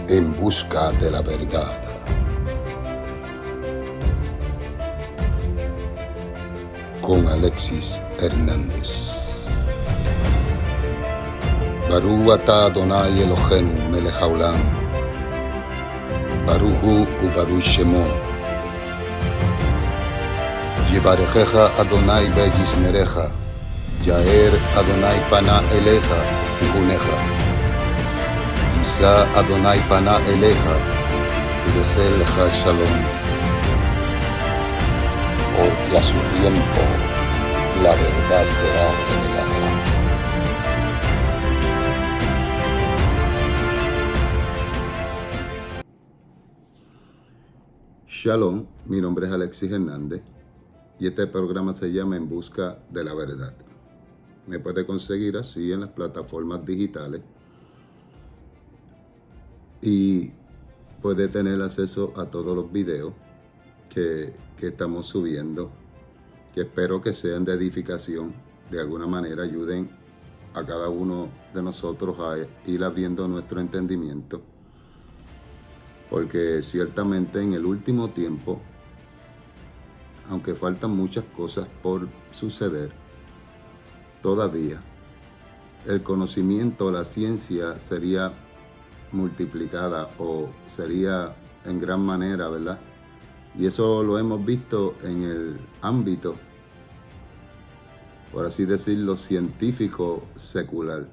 En busca de la verdad. Con Alexis Hernández. Baruch atah Adonai Eloheinu melech haolam. Baruch hu ubaruch shemo. Yivarechecha Adonai veyizmerecha. Yaer Adonai pana elecha vihunecha. Yisa Adonai pana elecha y lecha shalom. Porque a su tiempo la verdad será revelada. Shalom, mi nombre es Alexis Hernández y este programa se llama En Busca de la Verdad. Me puede conseguir así en las plataformas digitales y puede tener acceso a todos los videos que estamos subiendo, que espero que sean de edificación, de alguna manera ayuden a cada uno de nosotros a ir abriendo nuestro entendimiento, porque ciertamente en el último tiempo, aunque faltan muchas cosas por suceder, todavía el conocimiento, la ciencia sería multiplicada o sería en gran manera, ¿verdad? Y eso lo hemos visto en el ámbito, por así decirlo, científico secular.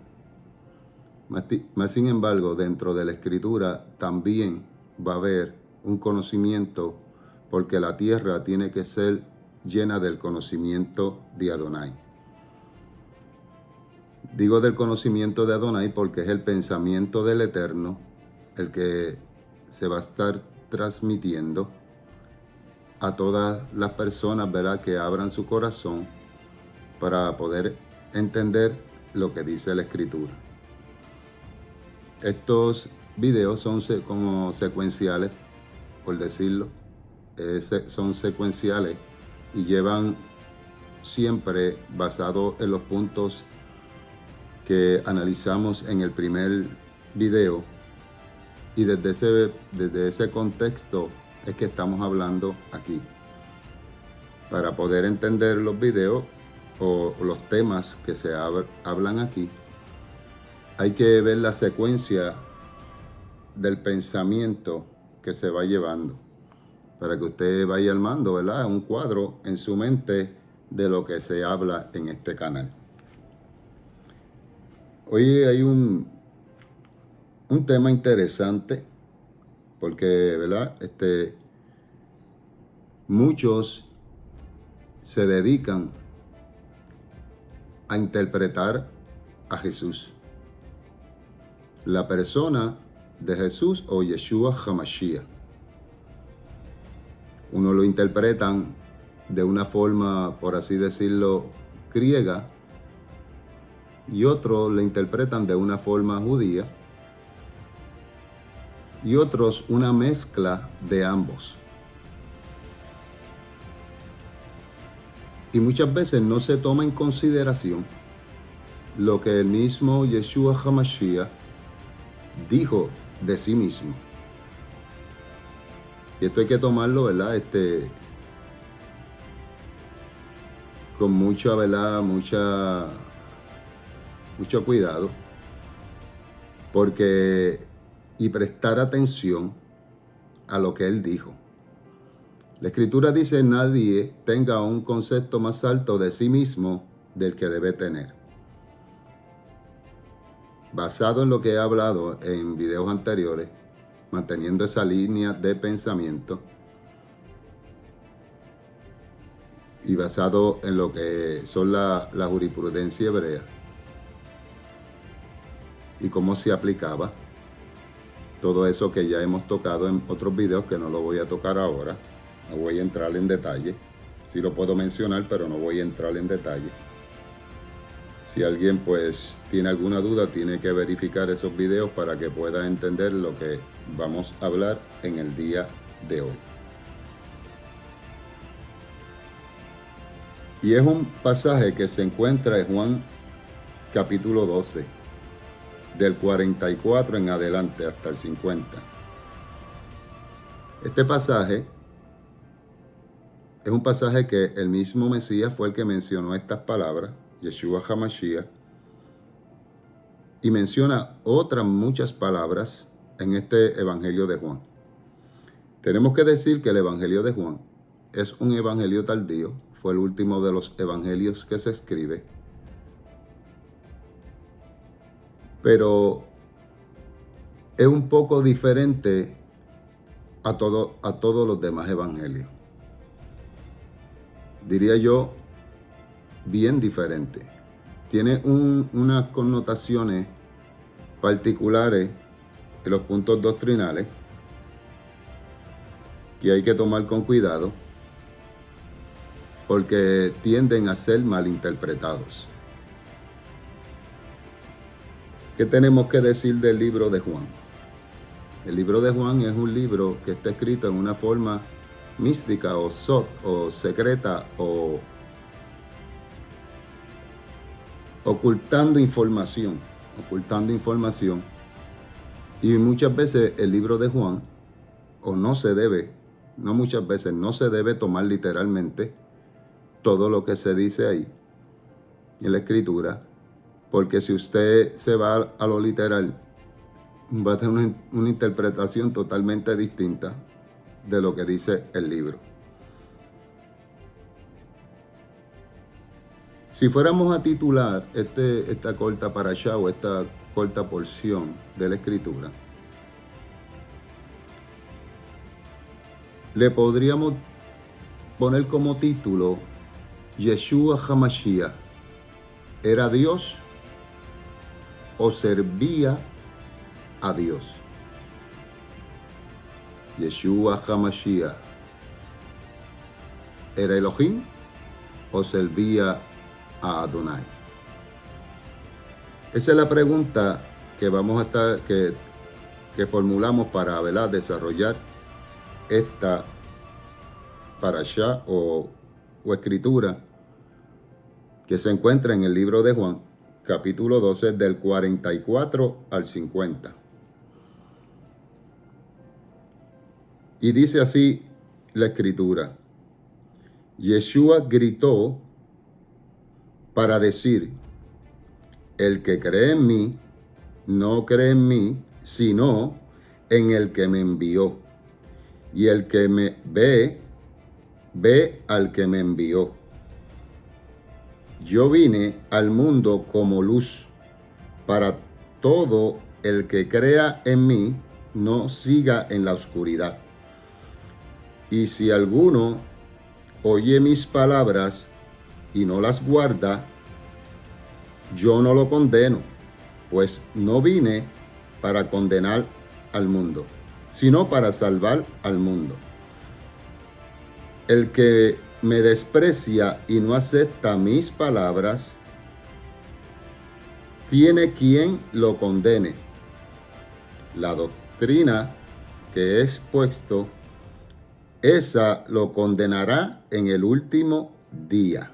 Más sin embargo, dentro de la Escritura también va a haber un conocimiento, porque la tierra tiene que ser llena del conocimiento de Adonai. Digo del conocimiento de Adonai porque es el pensamiento del Eterno el que se va a estar transmitiendo a todas las personas, ¿verdad?, que abran su corazón para poder entender lo que dice la Escritura. Estos videos son como secuenciales, por decirlo, son secuenciales y llevan siempre basado en los puntos que analizamos en el primer video, y desde ese contexto es que estamos hablando aquí. Para poder entender los videos o los temas que se hablan aquí, hay que ver la secuencia del pensamiento que se va llevando, para que usted vaya armando, ¿verdad?, un cuadro en su mente de lo que se habla en este canal. Hoy hay un tema interesante, porque, ¿verdad?, muchos se dedican a interpretar a Jesús, la persona de Jesús o Yeshua HaMashiach. Uno lo interpretan de una forma, por así decirlo, griega, y otros lo interpretan de una forma judía, y otros una mezcla de ambos. Y muchas veces no se toma en consideración lo que el mismo Yeshua HaMashiach dijo de sí mismo. Y esto hay que tomarlo, ¿verdad?, con mucha, ¿verdad?, mucho cuidado, y prestar atención a lo que él dijo. La Escritura dice: nadie tenga un concepto más alto de sí mismo del que debe tener. Basado en lo que he hablado en videos anteriores, manteniendo esa línea de pensamiento, y basado en lo que son la jurisprudencia hebrea y cómo se aplicaba todo eso que ya hemos tocado en otros videos, que no lo voy a tocar ahora. No voy a entrar en detalle. Sí lo puedo mencionar, pero no voy a entrar en detalle. Si alguien pues tiene alguna duda, tiene que verificar esos videos para que pueda entender lo que vamos a hablar en el día de hoy. Y es un pasaje que se encuentra en Juan capítulo 12. del 44 en adelante hasta el 50. Este pasaje es un pasaje que el mismo Mesías fue el que mencionó estas palabras, Yeshua HaMashiach, y menciona otras muchas palabras en este Evangelio de Juan. Tenemos que decir que el Evangelio de Juan es un evangelio tardío, fue el último de los evangelios que se escribe, pero es un poco diferente a todos los demás evangelios. Diría yo, bien diferente. Tiene unas connotaciones particulares en los puntos doctrinales que hay que tomar con cuidado porque tienden a ser malinterpretados. ¿Qué tenemos que decir del libro de Juan? El libro de Juan es un libro que está escrito en una forma mística o secreta o ocultando información. Y muchas veces el libro de Juan, no se debe tomar literalmente todo lo que se dice ahí en la escritura, porque si usted se va a lo literal, va a tener una interpretación totalmente distinta de lo que dice el libro. Si fuéramos a titular esta corta parashá o esta corta porción de la escritura, le podríamos poner como título Yeshua HaMashiach, ¿era Dios o servía a Dios? Yeshua HaMashiach, ¿era Elohim o servía a Adonai? Esa es la pregunta que vamos a que formulamos para, ¿verdad?, desarrollar esta parashá o escritura que se encuentra en el libro de Juan, capítulo 12, del 44 al 50. Y dice así la escritura: Yeshua gritó para decir, el que cree en mí, no cree en mí, sino en el que me envió. Y el que me ve, ve al que me envió. Yo vine al mundo como luz, para todo el que crea en mí, no siga en la oscuridad. Y si alguno oye mis palabras y no las guarda, yo no lo condeno, pues no vine para condenar al mundo, sino para salvar al mundo. El que me desprecia y no acepta mis palabras, tiene quien lo condene. La doctrina que he expuesto, esa lo condenará en el último día,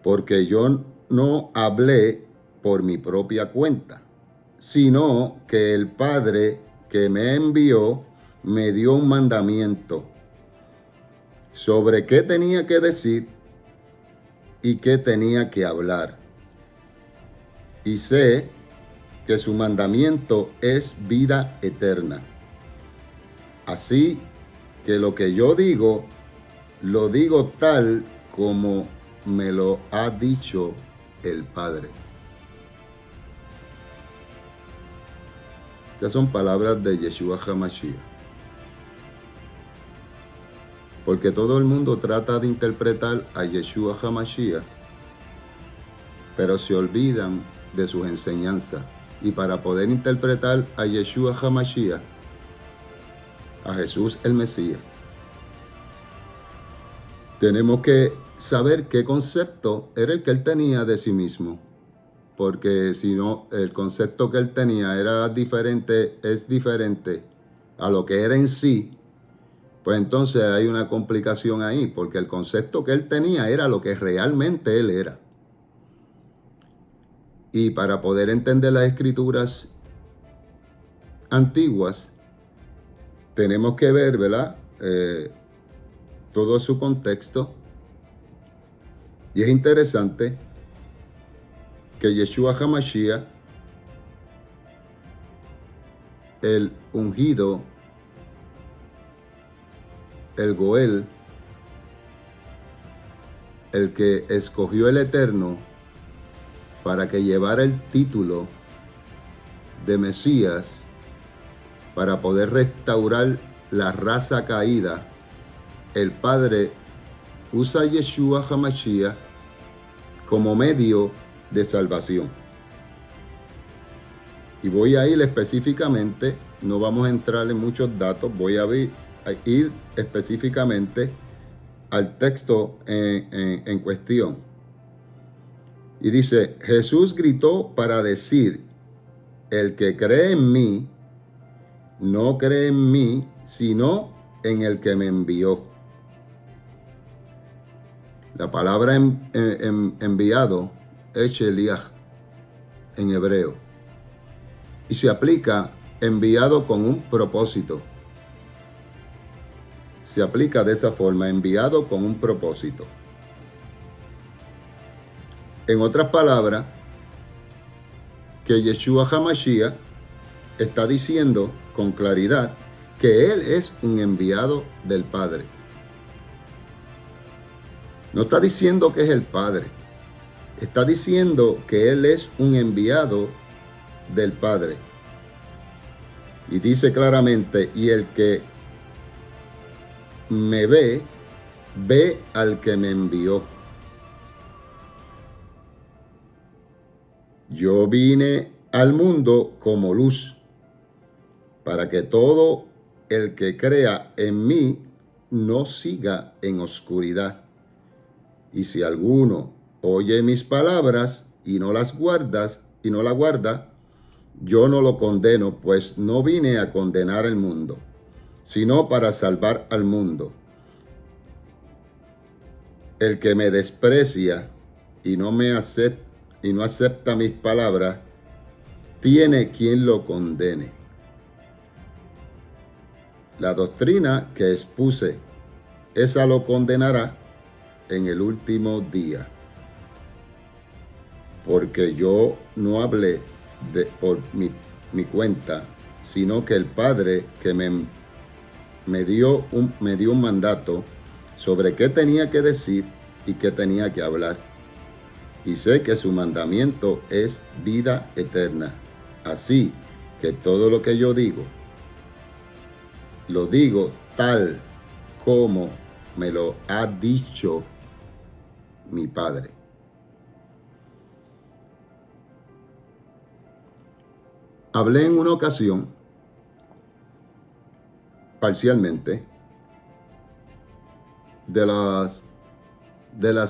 porque yo no hablé por mi propia cuenta, sino que el Padre que me envió me dio un mandamiento sobre qué tenía que decir y qué tenía que hablar. Y sé que su mandamiento es vida eterna. Así que lo que yo digo, lo digo tal como me lo ha dicho el Padre. Estas son palabras de Yeshua HaMashiach. Porque todo el mundo trata de interpretar a Yeshua HaMashiach, pero se olvidan de sus enseñanzas. Y para poder interpretar a Yeshua HaMashiach, a Jesús el Mesías, tenemos que saber qué concepto era el que él tenía de sí mismo. Porque si no, el concepto que él tenía es diferente a lo que era en sí, pues entonces hay una complicación ahí, porque el concepto que él tenía era lo que realmente él era. Y para poder entender las escrituras antiguas, tenemos que ver, ¿verdad? Todo su contexto. Y es interesante que Yeshua HaMashiach, el ungido, el Goel, el que escogió el Eterno para que llevara el título de Mesías, para poder restaurar la raza caída, el Padre usa a Yeshua HaMashiach como medio de salvación. Y voy a ir específicamente, no vamos a entrar en muchos datos, voy a ir específicamente al texto en cuestión. Y dice, Jesús gritó para decir, el que cree en mí, no cree en mí, sino en el que me envió. La palabra enviado es Sheliach en hebreo. Y se aplica enviado con un propósito. Se aplica de esa forma, enviado con un propósito. En otras palabras, que Yeshua HaMashiach está diciendo con claridad que Él es un enviado del Padre. No está diciendo que es el Padre. Está diciendo que Él es un enviado del Padre. Y dice claramente, y el que me ve, ve al que me envió. Yo vine al mundo como luz, para que todo el que crea en mí no siga en oscuridad. Y si alguno oye mis palabras y no las guarda, yo no lo condeno, pues no vine a condenar al mundo, sino para salvar al mundo. El que me desprecia y no acepta mis palabras, tiene quien lo condene. La doctrina que expuse, esa lo condenará en el último día. Porque yo no hablé por mi cuenta, sino que el Padre que me dio un mandato sobre qué tenía que decir y qué tenía que hablar. Y sé que su mandamiento es vida eterna. Así que todo lo que yo digo, lo digo tal como me lo ha dicho mi Padre. Hablé en una ocasión, parcialmente, de las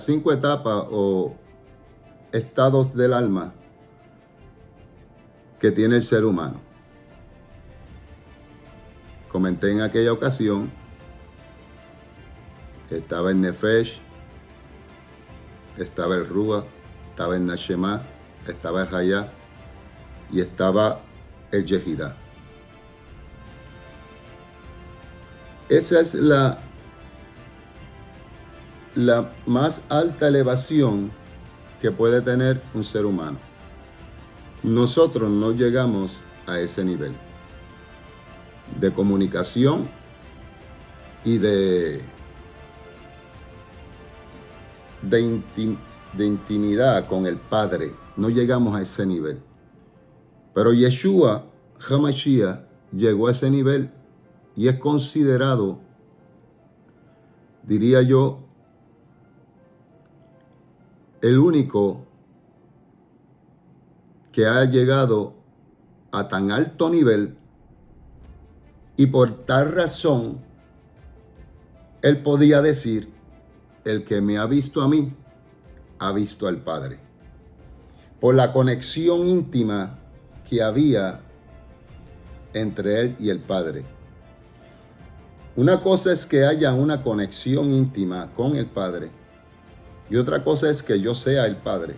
5 etapas o estados del alma que tiene el ser humano. Comenté en aquella ocasión que estaba el Nefesh, estaba el Ruach, estaba el Nashemah, estaba el Hayah y estaba el Yehidah. Esa es la más alta elevación que puede tener un ser humano. Nosotros no llegamos a ese nivel de comunicación y de intimidad con el Padre. No llegamos a ese nivel. Pero Yeshua HaMashiach llegó a ese nivel y es considerado, diría yo, el único que ha llegado a tan alto nivel, y por tal razón él podía decir, el que me ha visto a mí, ha visto al Padre. Por la conexión íntima que había entre él y el Padre. Una cosa es que haya una conexión íntima con el Padre y otra cosa es que yo sea el Padre.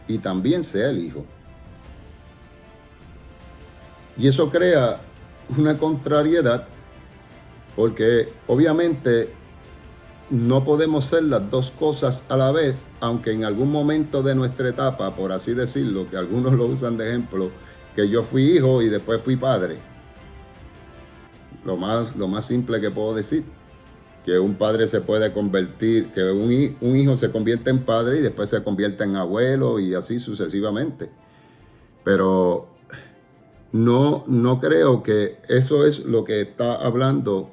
y también sea el Hijo. Y eso crea una contrariedad, porque obviamente no podemos ser las dos cosas a la vez, aunque en algún momento de nuestra etapa, por así decirlo, que algunos lo usan de ejemplo, que yo fui hijo y después fui padre. Lo más simple que puedo decir, que un padre se puede convertir, que un hijo se convierte en padre y después se convierte en abuelo y así sucesivamente. Pero no creo que eso es lo que está hablando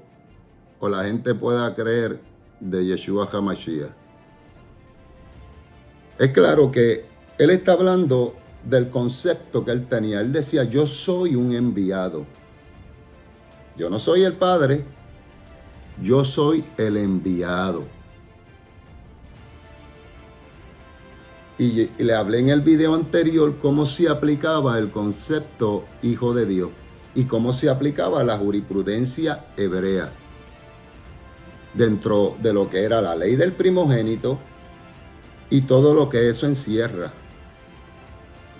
o la gente pueda creer de Yeshua HaMashiach. Es claro que él está hablando del concepto que él tenía. Él decía, yo soy un enviado. Yo no soy el Padre, yo soy el enviado. Y le hablé en el video anterior cómo se aplicaba el concepto Hijo de Dios y cómo se aplicaba la jurisprudencia hebrea dentro de lo que era la ley del primogénito y todo lo que eso encierra,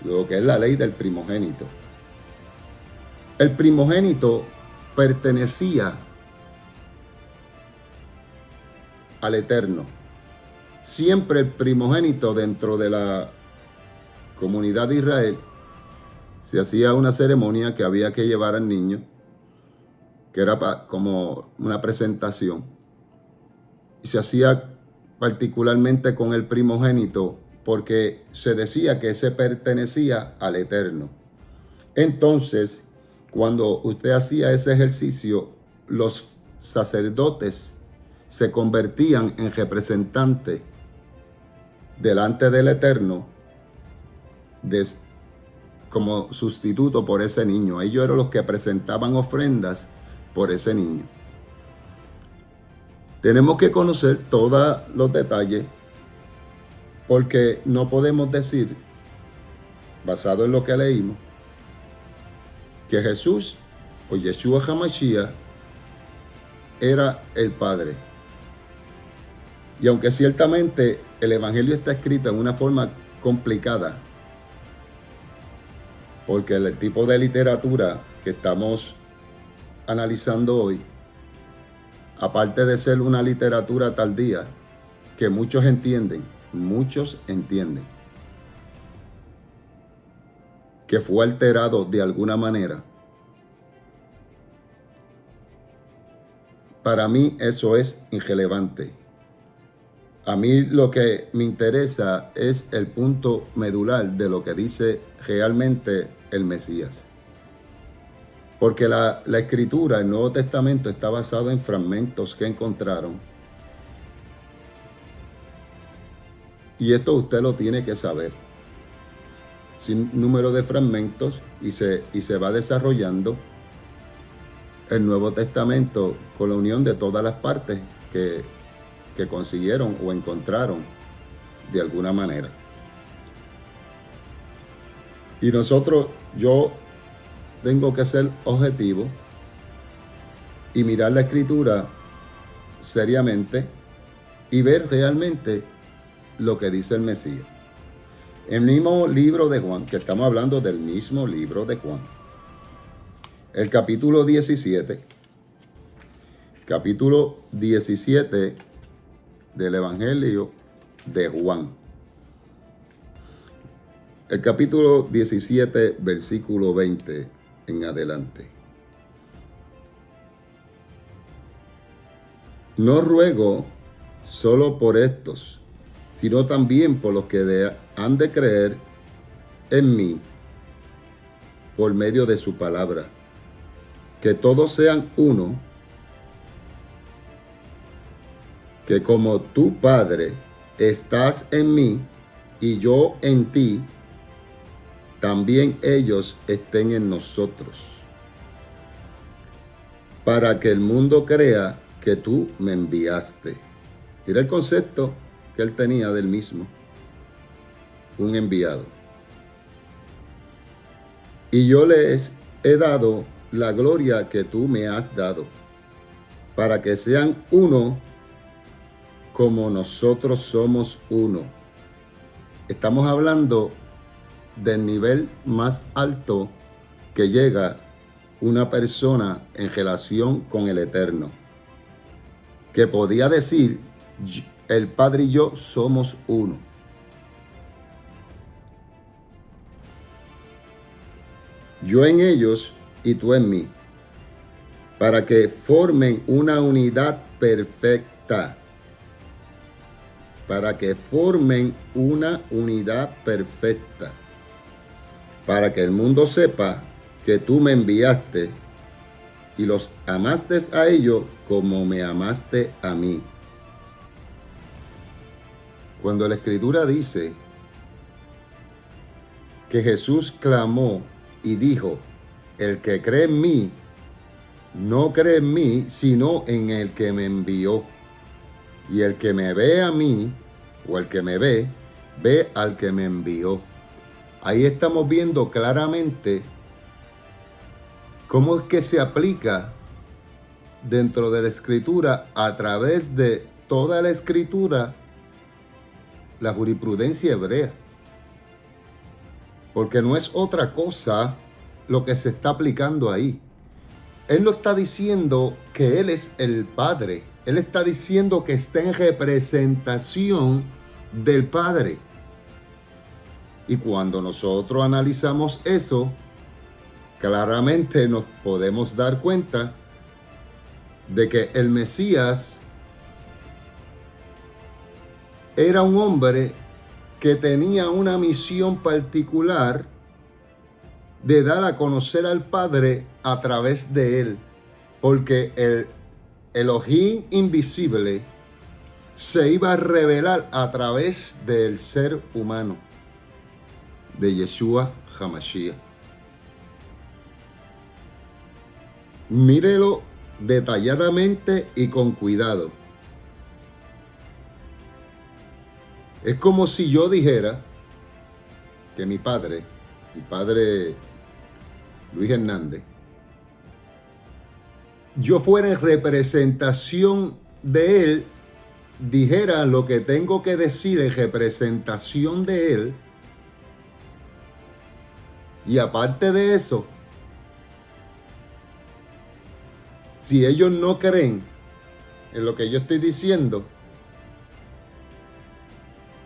lo que es la ley del primogénito. El primogénito pertenecía al Eterno. Siempre el primogénito dentro de la comunidad de Israel se hacía una ceremonia que había que llevar al niño, que era como una presentación, y se hacía particularmente con el primogénito porque se decía que ese pertenecía al Eterno. Entonces, cuando usted hacía ese ejercicio, los sacerdotes se convertían en representantes delante del Eterno como sustituto por ese niño. Ellos eran los que presentaban ofrendas por ese niño. Tenemos que conocer todos los detalles porque no podemos decir, basado en lo que leímos, que Jesús o Yeshua HaMashiach era el Padre. Y aunque ciertamente el Evangelio está escrito en una forma complicada, porque el tipo de literatura que estamos analizando hoy, aparte de ser una literatura tardía, que muchos entienden, que fue alterado de alguna manera. Para mí eso es irrelevante. A mí lo que me interesa es el punto medular de lo que dice realmente el Mesías. Porque la escritura, el Nuevo Testamento, está basado en fragmentos que encontraron. Y esto usted lo tiene que saber. Sin número de fragmentos y se va desarrollando el Nuevo Testamento con la unión de todas las partes que consiguieron o encontraron de alguna manera. Y yo tengo que ser objetivo y mirar la escritura seriamente y ver realmente lo que dice el Mesías. El mismo libro de Juan, que estamos hablando del mismo libro de Juan, el capítulo 17 del Evangelio de Juan. El capítulo 17, versículo 20 en adelante. No ruego solo por estos, sino también por los que han de creer en mí por medio de su palabra, que todos sean uno, que como tú, Padre, estás en mí y yo en ti, también ellos estén en nosotros, para que el mundo crea que tú me enviaste. Era el concepto que él tenía del mismo, un enviado. Y yo les he dado la gloria que tú me has dado, para que sean uno como nosotros somos uno. Estamos hablando del nivel más alto que llega una persona en relación con el Eterno, que podía decir, el Padre y yo somos uno. Yo en ellos y tú en mí, para que formen una unidad perfecta. Para que formen una unidad perfecta. Para que el mundo sepa que tú me enviaste y los amaste a ellos como me amaste a mí. Cuando la Escritura dice que Jesús clamó y dijo, el que cree en mí, no cree en mí, sino en el que me envió. Y el que me ve a mí, o el que me ve, ve al que me envió. Ahí estamos viendo claramente cómo es que se aplica dentro de la Escritura, a través de toda la Escritura, la jurisprudencia hebrea. Porque no es otra cosa lo que se está aplicando ahí. Él no está diciendo que Él es el Padre. Él está diciendo que está en representación del Padre. Y cuando nosotros analizamos eso, claramente nos podemos dar cuenta de que el Mesías era un hombre que tenía una misión particular de dar a conocer al Padre a través de él, porque el Elohim invisible se iba a revelar a través del ser humano, de Yeshua HaMashiach. Mírelo detalladamente y con cuidado. Es como si yo dijera que mi padre Luis Hernández, yo fuera en representación de él, dijera lo que tengo que decir en representación de él, y aparte de eso, si ellos no creen en lo que yo estoy diciendo,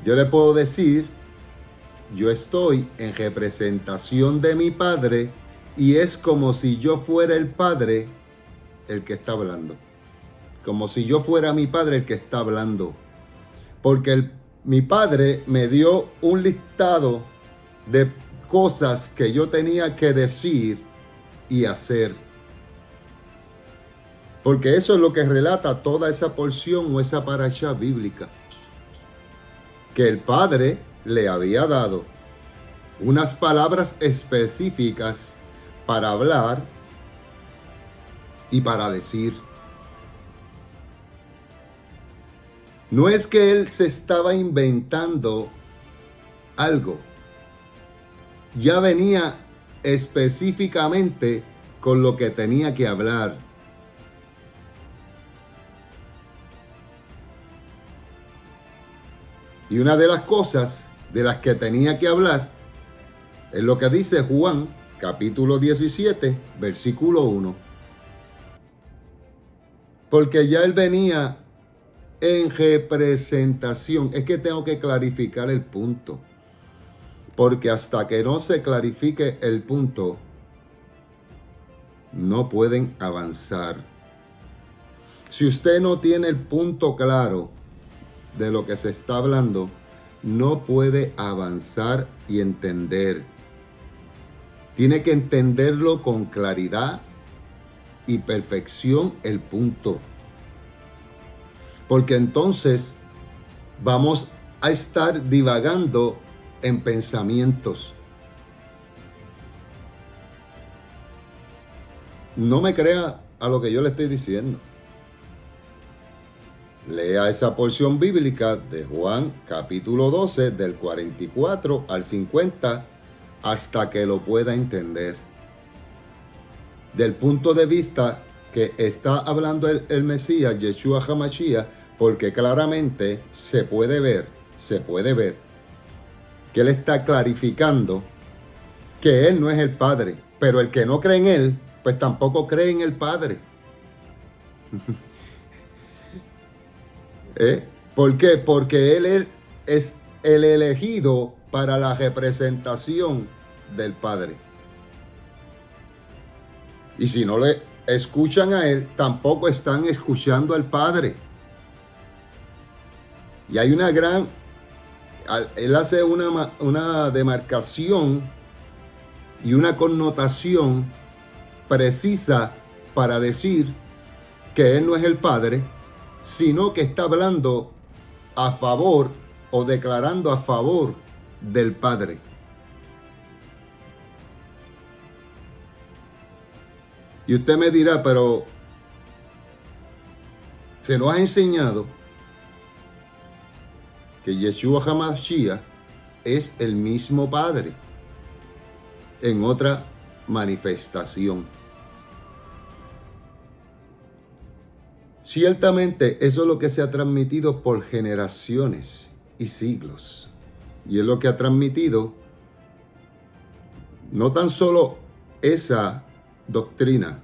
yo le puedo decir, yo estoy en representación de mi Padre y es como si yo fuera el Padre el que está hablando. Como si yo fuera mi Padre el que está hablando. Porque mi Padre me dio un listado de cosas que yo tenía que decir y hacer. Porque eso es lo que relata toda esa porción o esa parashá bíblica. Que el Padre le había dado unas palabras específicas para hablar y para decir. No es que él se estaba inventando algo. Ya venía específicamente con lo que tenía que hablar. Y una de las cosas de las que tenía que hablar es lo que dice Juan, capítulo 17, versículo 1. Porque ya él venía en representación. Es que tengo que clarificar el punto. Porque hasta que no se clarifique el punto, no pueden avanzar. Si usted no tiene el punto claro de lo que se está hablando, no puede avanzar y entender. Tiene que entenderlo con claridad y perfección el punto. Porque entonces vamos a estar divagando en pensamientos. No me crea a lo que yo le estoy diciendo. Lea esa porción bíblica de Juan capítulo 12 del 44 al 50 hasta que lo pueda entender. Del punto de vista que está hablando el Mesías, Yeshua HaMashiach, porque claramente se puede ver que él está clarificando que Él no es el Padre. Pero el que no cree en Él, pues tampoco cree en el Padre. ¿Por qué? Porque Él es el elegido para la representación del Padre. Y si no le escuchan a Él, tampoco están escuchando al Padre. Y hay una gran... Él hace una demarcación y una connotación precisa para decir que Él no es el Padre, sino que está hablando a favor o declarando a favor del Padre. Y usted me dirá, pero se nos ha enseñado que Yeshua HaMashiach es el mismo Padre en otra manifestación. Ciertamente eso es lo que se ha transmitido por generaciones y siglos. Y es lo que ha transmitido no tan solo esa doctrina.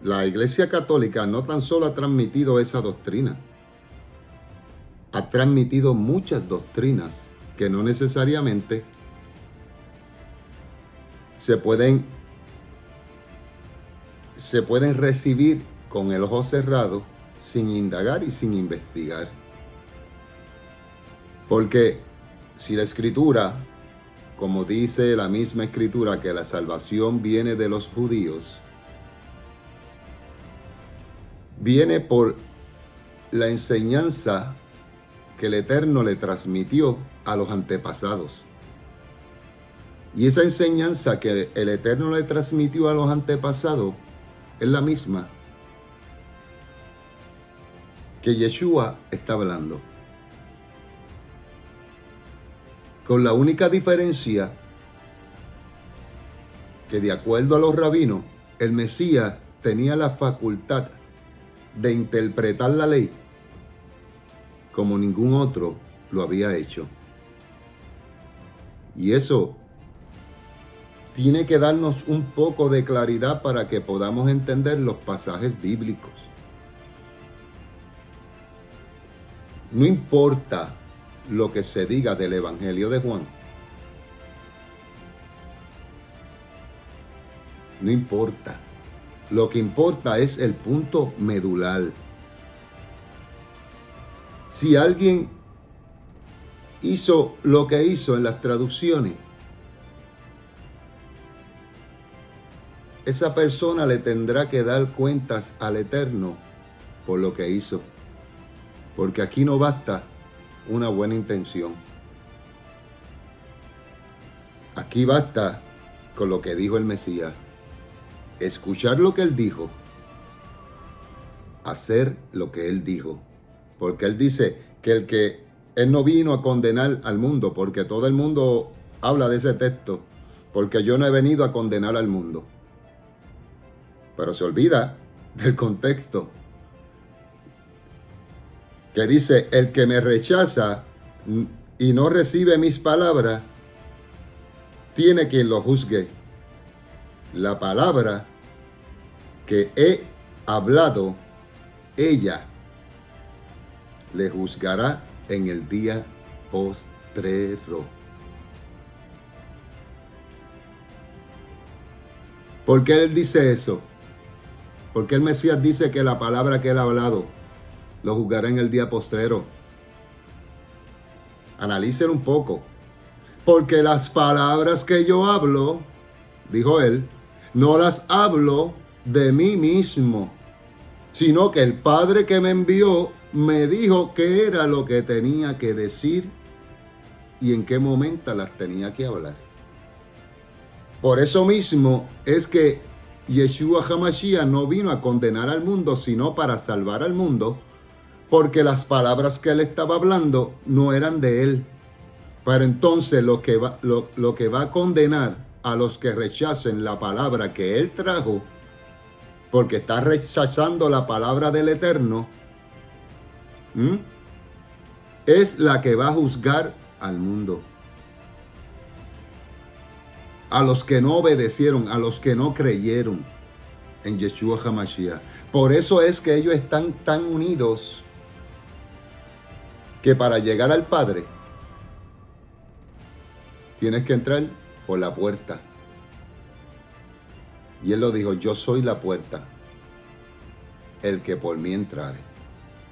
La Iglesia Católica no tan solo ha transmitido esa doctrina, ha transmitido muchas doctrinas que no necesariamente se pueden recibir con el ojo cerrado, sin indagar y sin investigar. Porque si la Escritura, como dice la misma Escritura, que la salvación viene de los judíos, viene por la enseñanza que el Eterno le transmitió a los antepasados. Y esa enseñanza que el Eterno le transmitió a los antepasados es la misma que Yeshua está hablando. Con la única diferencia que, de acuerdo a los rabinos, el Mesías tenía la facultad de interpretar la ley como ningún otro lo había hecho. Y eso tiene que darnos un poco de claridad para que podamos entender los pasajes bíblicos. No importa lo que se diga del Evangelio de Juan. No importa. Lo que importa es el punto medular. Si alguien hizo lo que hizo en las traducciones, esa persona le tendrá que dar cuentas al Eterno por lo que hizo. Porque aquí no basta una buena intención. Aquí basta con lo que dijo el Mesías. Escuchar lo que Él dijo. Hacer lo que Él dijo. Porque Él dice que Él no vino a condenar al mundo, porque todo el mundo habla de ese texto, porque yo no he venido a condenar al mundo. Pero se olvida del contexto, que dice: el que me rechaza y no recibe mis palabras, tiene quien lo juzgue. La palabra que he hablado, ella le juzgará en el día postrero. ¿Por qué Él dice eso? Porque el Mesías dice que la palabra que Él ha hablado lo juzgará en el día postrero. Analícelo un poco. Porque las palabras que yo hablo, dijo Él, no las hablo de mí mismo, sino que el Padre que me envió me dijo qué era lo que tenía que decir y en qué momento las tenía que hablar. Por eso mismo es que Yeshua HaMashiach no vino a condenar al mundo, sino para salvar al mundo, porque las palabras que Él estaba hablando no eran de Él. Pero entonces lo que va a condenar a los que rechacen la palabra que Él trajo, porque está rechazando la palabra del Eterno, es la que va a juzgar al mundo. a los que no obedecieron, a los que no creyeron en Yeshua HaMashiach. Por eso es que ellos están tan unidos que para llegar al Padre tienes que entrar por la puerta. Y él lo dijo, yo soy la puerta. El que por mí entrare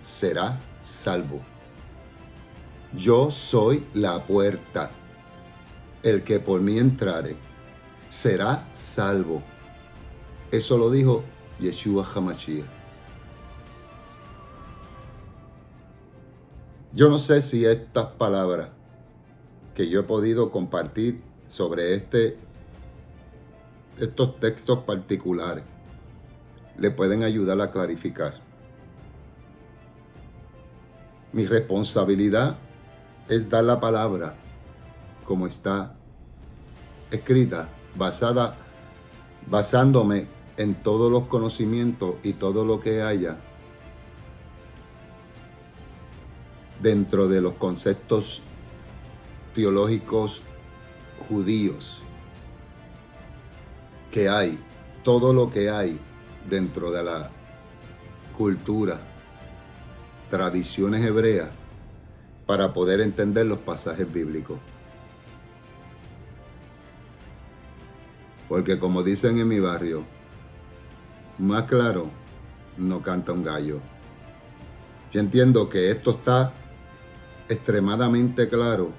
será salvo. Yo soy la puerta. El que por mí entrare será salvo. Eso lo dijo Yeshua HaMashiach. Yo no sé si estas palabras que yo he podido compartir sobre estos textos particulares le pueden ayudar a clarificar. Mi responsabilidad es dar la palabra como está escrita, basándome en todos los conocimientos y todo lo que haya dentro de los conceptos teológicos judíos que hay, todo lo que hay dentro de la cultura, tradiciones hebreas, para poder entender los pasajes bíblicos. Porque como dicen en mi barrio, más claro no canta un gallo. Yo entiendo que esto está extremadamente claro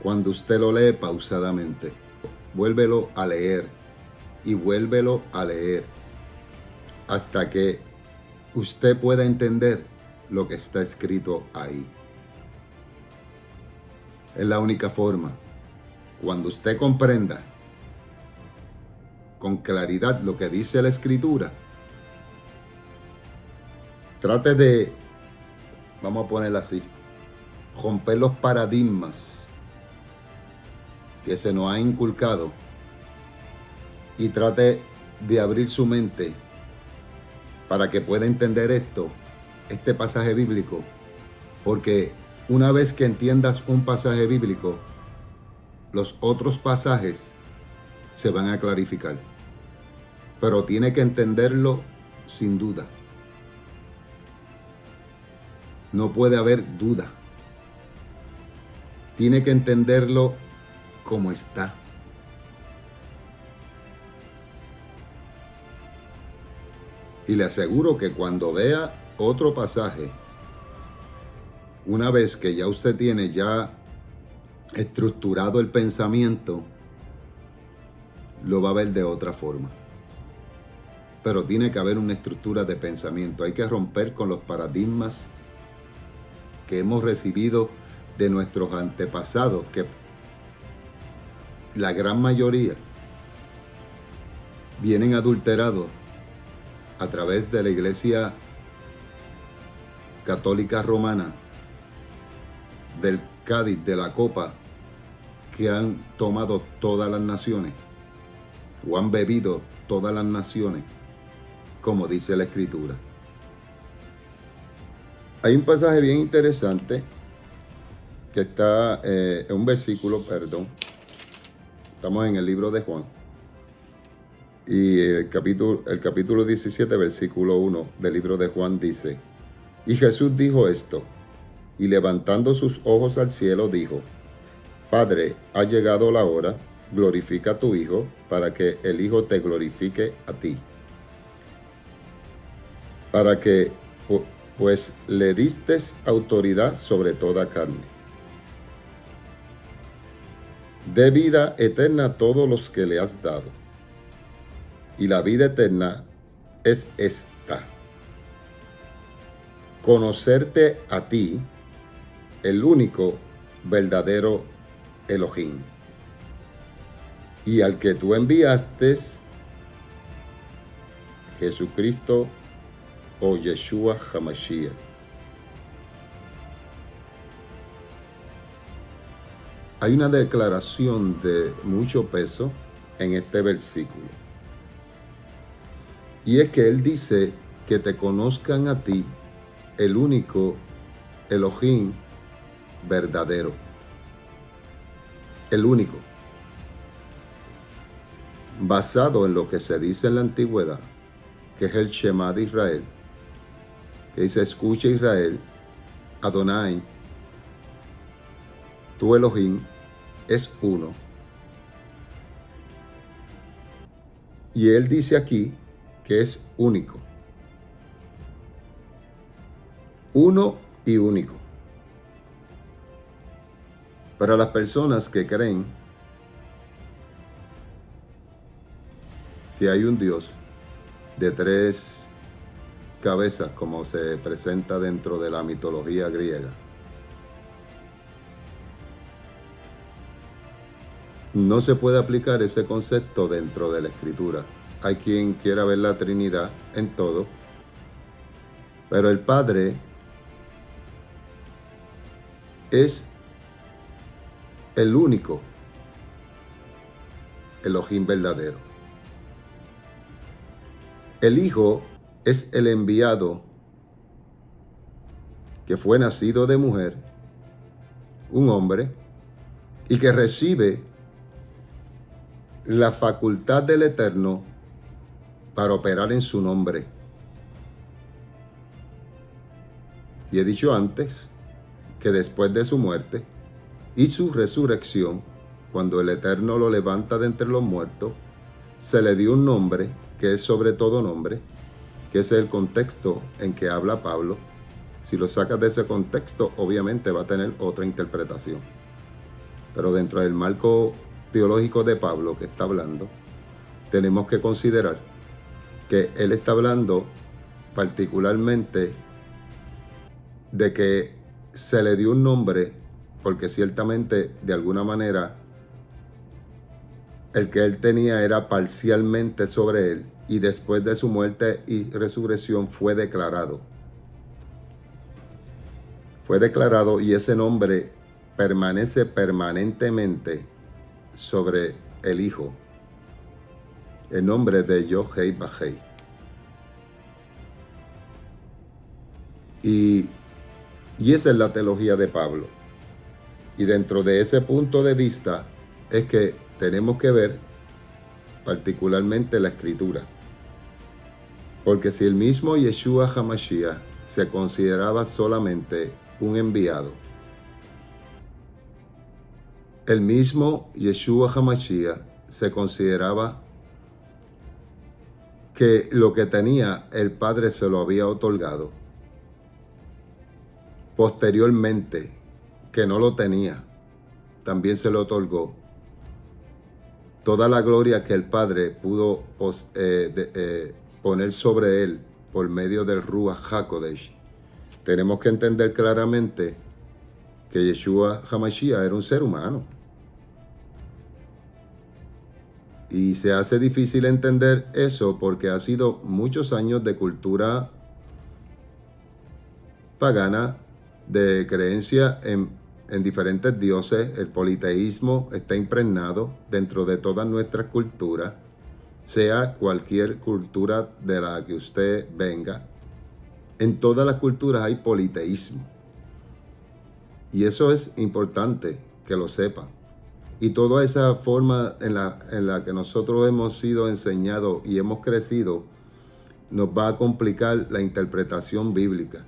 cuando usted lo lee pausadamente. Vuélvelo a leer y vuélvelo a leer hasta que usted pueda entender lo que está escrito ahí. Es la única forma. Cuando usted comprenda con claridad lo que dice la Escritura, trate de, vamos a ponerlo así, romper los paradigmas que se nos ha inculcado y trate de abrir su mente para que pueda entender este pasaje bíblico, porque una vez que entiendas un pasaje bíblico, los otros pasajes se van a clarificar, pero tiene que entenderlo sin duda. No puede haber duda. Tiene que entenderlo como está. Y le aseguro que cuando vea otro pasaje, una vez que ya usted tiene ya estructurado el pensamiento, lo va a ver de otra forma. Pero tiene que haber una estructura de pensamiento. Hay que romper con los paradigmas que hemos recibido de nuestros antepasados, que la gran mayoría vienen adulterados a través de la Iglesia Católica Romana, del cáliz, de la copa que han tomado todas las naciones, o han bebido todas las naciones, como dice la Escritura. Hay un pasaje bien interesante que está en un versículo, estamos en el libro de Juan, y el capítulo 17, versículo 1 del libro de Juan dice: y Jesús dijo esto, y levantando sus ojos al cielo dijo: Padre, ha llegado la hora, glorifica a tu Hijo, para que el Hijo te glorifique a ti. Para que, pues, le diste autoridad sobre toda carne. Dé vida eterna a todos los que le has dado. Y la vida eterna es esta: conocerte a ti, el único verdadero Elohim, y al que tú enviaste, Jesucristo o Yeshua HaMashiach. Hay una declaración de mucho peso en este versículo, y es que él dice que te conozcan a ti, el único Elohim verdadero. El único. basado en lo que se dice en la antigüedad, que es el Shema de Israel, que dice: escucha Israel, Adonai, tu Elohim, es uno. Y él dice aquí que es único. Uno y único. Para las personas que creen que hay un Dios de tres cabezas, como se presenta dentro de la mitología griega, no se puede aplicar ese concepto dentro de la Escritura. Hay quien quiera ver la Trinidad en todo, pero el Padre es el único Elohim verdadero. El Hijo es el enviado que fue nacido de mujer, un hombre, y que recibe la facultad del Eterno para operar en su nombre. Y he dicho antes que después de su muerte y su resurrección, cuando el Eterno lo levanta de entre los muertos, se le dio un nombre que es sobre todo nombre, que es el contexto en que habla Pablo. Si lo sacas de ese contexto, obviamente va a tener otra interpretación. Pero dentro del marco teológico de Pablo que está hablando, tenemos que considerar que él está hablando particularmente de que se le dio un nombre porque ciertamente de alguna manera el que él tenía era parcialmente sobre él, y después de su muerte y resurrección fue declarado. Fue declarado, y ese nombre permanece permanentemente sobre el Hijo. El nombre de Yod-Hei Vah-Hei. Y esa es la teología de Pablo. Y dentro de ese punto de vista es que tenemos que ver particularmente la Escritura. Porque si el mismo Yeshua HaMashiach se consideraba solamente un enviado, el mismo Yeshua HaMashiach se consideraba que lo que tenía el Padre se lo había otorgado posteriormente, que no lo tenía, también se le otorgó toda la gloria que el Padre pudo poner sobre él por medio del Ruach HaKodesh. Tenemos que entender claramente que Yeshua HaMashiach era un ser humano. Y se hace difícil entender eso porque ha sido muchos años de cultura pagana, de creencia en diferentes dioses. El politeísmo está impregnado dentro de todas nuestras culturas, sea cualquier cultura de la que usted venga. En todas las culturas hay politeísmo. Y eso es importante que lo sepan. Y toda esa forma en la que nosotros hemos sido enseñados y hemos crecido nos va a complicar la interpretación bíblica.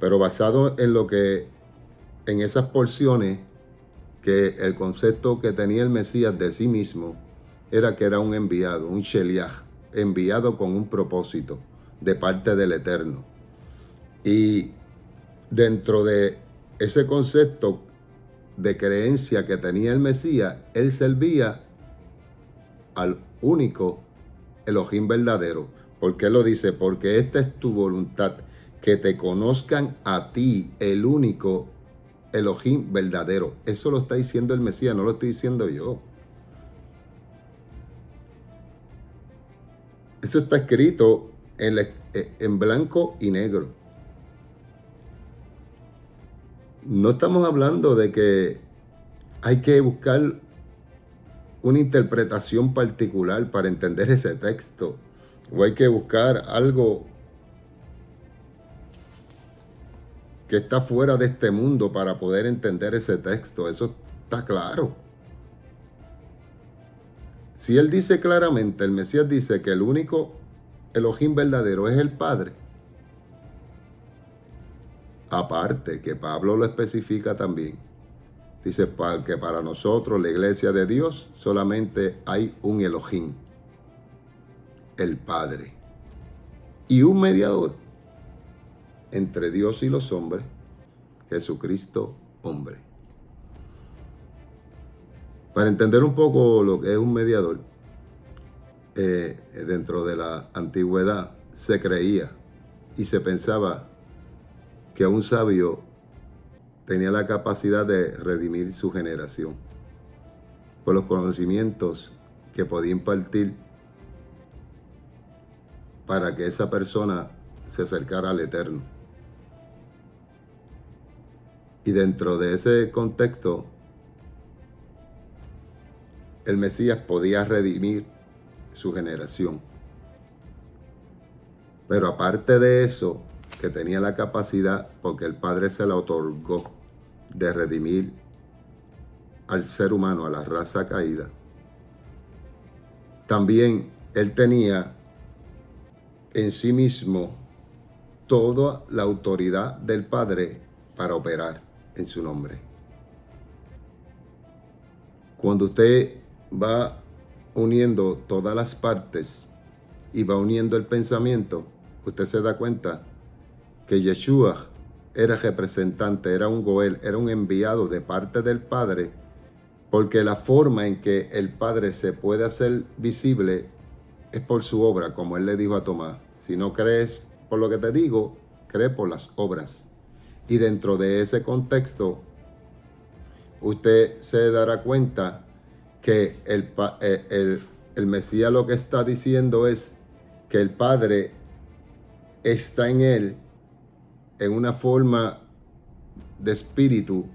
Pero basado en esas porciones, que el concepto que tenía el Mesías de sí mismo era que era un enviado, un Sheliach, enviado con un propósito de parte del Eterno. Y dentro de ese concepto de creencia que tenía el Mesías, él servía al único Elohim verdadero. ¿Por qué lo dice? Porque esta es tu voluntad, que te conozcan a ti, el único Elohim verdadero. Eso lo está diciendo el Mesías, no lo estoy diciendo yo. Eso está escrito en blanco y negro. No estamos hablando de que hay que buscar una interpretación particular para entender ese texto, o hay que buscar algo que está fuera de este mundo para poder entender ese texto. Eso está claro. Si él dice claramente, el Mesías dice que el único Elohim verdadero es el Padre, aparte que Pablo lo especifica también, dice que para nosotros, la iglesia de Dios, solamente hay un Elohim, el Padre, y un mediador entre Dios y los hombres, Jesucristo hombre. Para entender un poco lo que es un mediador, dentro de la antigüedad se creía y se pensaba que un sabio tenía la capacidad de redimir su generación por los conocimientos que podía impartir para que esa persona se acercara al Eterno. Y dentro de ese contexto, el Mesías podía redimir su generación. Pero aparte de eso, que tenía la capacidad, porque el Padre se la otorgó, de redimir al ser humano, a la raza caída, también él tenía en sí mismo toda la autoridad del Padre para operar en su nombre. Cuando usted va uniendo todas las partes y va uniendo el pensamiento, usted se da cuenta que Yeshua era representante, era un Goel, era un enviado de parte del Padre, porque la forma en que el Padre se puede hacer visible es por su obra, como él le dijo a Tomás: si no crees por lo que te digo, cree por las obras. Y dentro de ese contexto, usted se dará cuenta que el Mesías lo que está diciendo es que el Padre está en él en una forma de espíritu,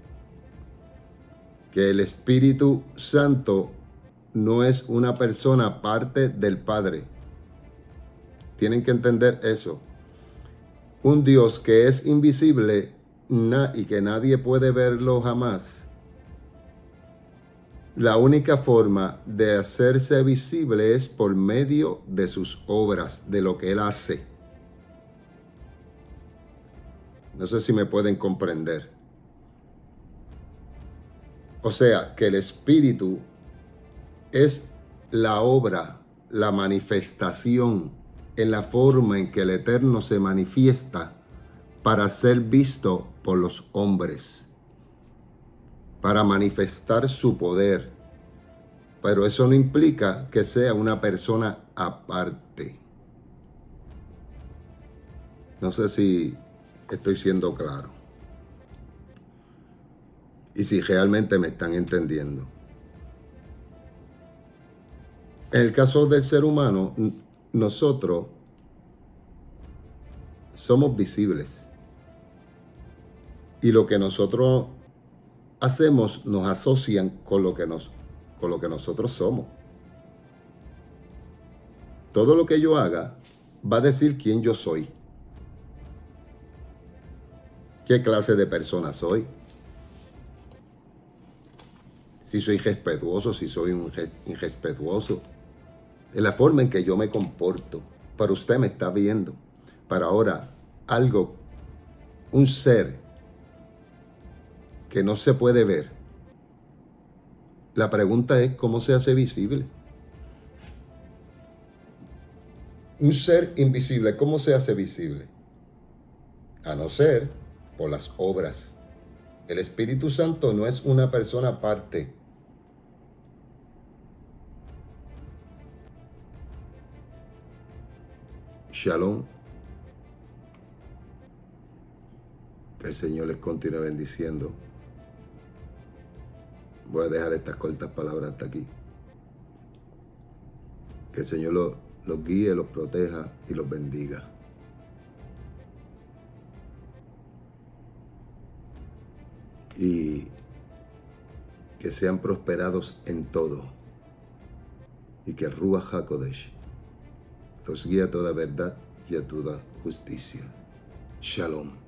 que el Espíritu Santo no es una persona aparte del Padre. Tienen que entender eso. Un Dios que es invisible y que nadie puede verlo jamás. La única forma de hacerse visible es por medio de sus obras, de lo que Él hace. No sé si me pueden comprender. O sea, que el Espíritu es la obra, la manifestación en la forma en que el Eterno se manifiesta para ser visto por los hombres, para manifestar su poder. Pero eso no implica que sea una persona aparte. No sé si estoy siendo claro y si realmente me están entendiendo. En el caso del ser humano, nosotros somos visibles. Y lo que nosotros hacemos nos asocian con lo que nosotros somos. Todo lo que yo haga va a decir quién yo soy. ¿Qué clase de persona soy? Si soy respetuoso, si soy un irrespetuoso. Es la forma en que yo me comporto. Pero usted me está viendo. Para ahora, un ser que no se puede ver. La pregunta es, ¿cómo se hace visible? Un ser invisible, ¿cómo se hace visible? A no ser por las obras. El Espíritu Santo no es una persona aparte. Shalom. Que el Señor les continúe bendiciendo. Voy a dejar estas cortas palabras hasta aquí. Que el Señor los guíe, los proteja y los bendiga. Y que sean prosperados en todo. Y que el Ruach HaKodesh los guíe a toda verdad y a toda justicia. Shalom.